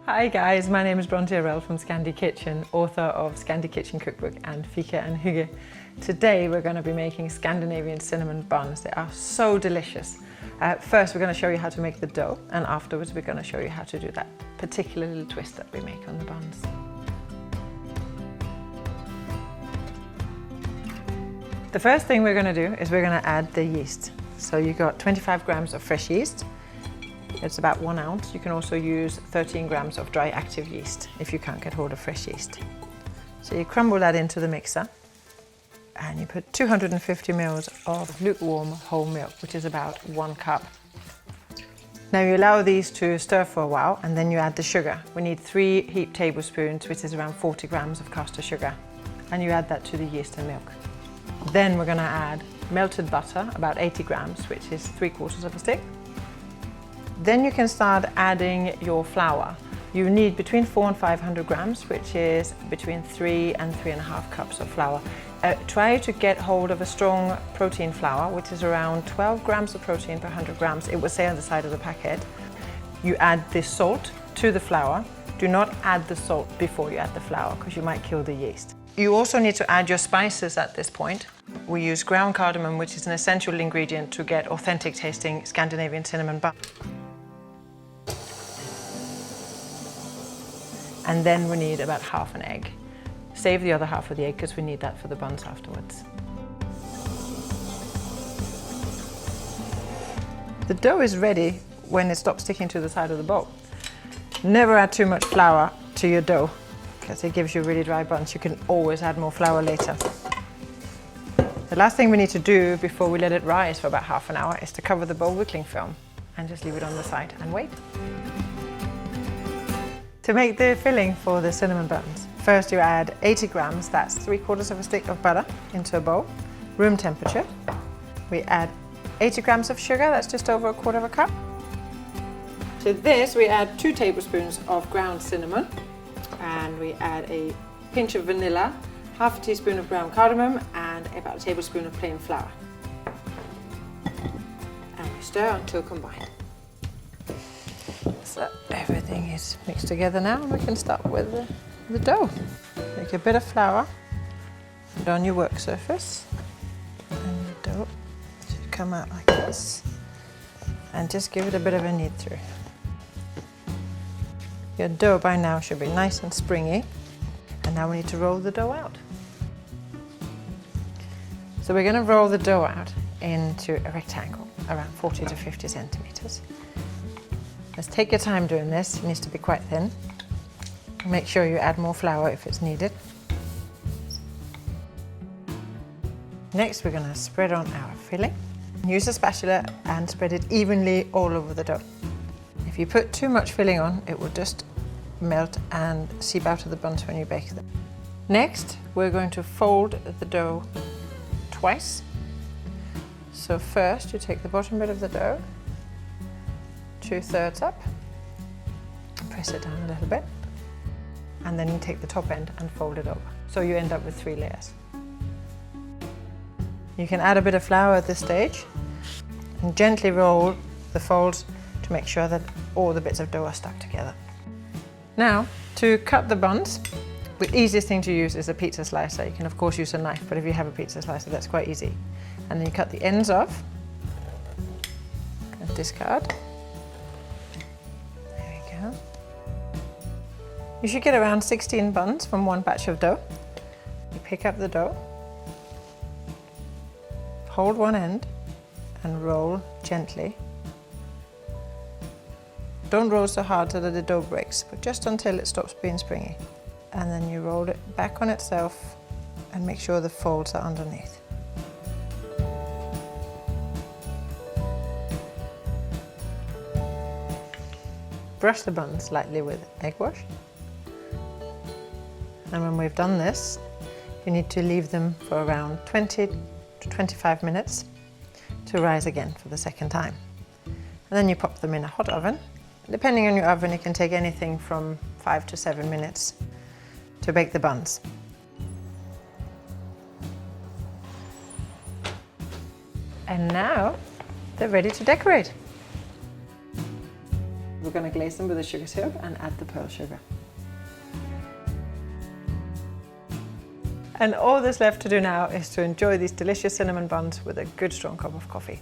Hi guys, my name is Brontë Aurell from Scandi Kitchen, author of Scandi Kitchen Cookbook and Fika and Hygge. Today we're going to be making Scandinavian cinnamon buns. They are so delicious. First we're going to show you how to make the dough, and afterwards we're going to show you how to do that particular little twist that we make on the buns. The first thing we're going to do is we're going to add the yeast. So you've got 25 grams of fresh yeast. It's about 1 ounce. You can also use 13 grams of dry active yeast if you can't get hold of fresh yeast. So you crumble that into the mixer and you put 250 ml of lukewarm whole milk, which is about 1 cup. Now you allow these to stir for a while and then you add the sugar. We need 3 heaped tablespoons, which is around 40 grams of caster sugar. And you add that to the yeast and milk. Then we're going to add melted butter, about 80 grams, which is 3/4 of a stick. Then you can start adding your flour. You need between 400 and 500 grams, which is between 3 and 3.5 cups of flour. Try to get hold of a strong protein flour, which is around 12 grams of protein per 100 grams. It will say on the side of the packet. You add the salt to the flour. Do not add the salt before you add the flour, because you might kill the yeast. You also need to add your spices at this point. We use ground cardamom, which is an essential ingredient to get authentic tasting Scandinavian cinnamon bun. And then we need about half an egg. Save the other half of the egg because we need that for the buns afterwards. The dough is ready when it stops sticking to the side of the bowl. Never add too much flour to your dough because it gives you really dry buns. You can always add more flour later. The last thing we need to do before we let it rise for about half an hour is to cover the bowl with cling film and just leave it on the side and wait. To make the filling for the cinnamon buns, first you add 80 grams, that's 3/4 of a stick of butter, into a bowl, room temperature. We add 80 grams of sugar, that's just over 1/4 of a cup. To this we add 2 tablespoons of ground cinnamon, and we add a pinch of vanilla, half a teaspoon of ground cardamom, and about a tablespoon of plain flour. And we stir until combined. So everything is mixed together now, and we can start with the dough. Take a bit of flour, put on your work surface, and the dough should come out like this. And just give it a bit of a knead through. Your dough by now should be nice and springy, and now we need to roll the dough out. So we're going to roll the dough out into a rectangle, around 40 to 50 centimeters. Let's take your time doing this. It needs to be quite thin. Make sure you add more flour if it's needed. Next, we're going to spread on our filling. Use a spatula and spread it evenly all over the dough. If you put too much filling on, it will just melt and seep out of the buns when you bake them. Next, we're going to fold the dough twice. So first, you take the bottom bit of the dough, 2/3 up, press it down a little bit, and then you take the top end and fold it over. So you end up with 3 layers. You can add a bit of flour at this stage and gently roll the folds to make sure that all the bits of dough are stuck together. Now, to cut the buns, the easiest thing to use is a pizza slicer. You can of course use a knife, but if you have a pizza slicer, that's quite easy. And then you cut the ends off and discard. You should get around 16 buns from 1 batch of dough. You pick up the dough, hold one end and roll gently. Don't roll so hard so that the dough breaks, but just until it stops being springy. And then you roll it back on itself and make sure the folds are underneath. Brush the buns lightly with egg wash. And when we've done this, you need to leave them for around 20 to 25 minutes to rise again for the second time. And then you pop them in a hot oven. Depending on your oven, it can take anything from 5 to 7 minutes to bake the buns. And now they're ready to decorate. We're going to glaze them with the sugar syrup and add the pearl sugar. And all that's left to do now is to enjoy these delicious cinnamon buns with a good strong cup of coffee.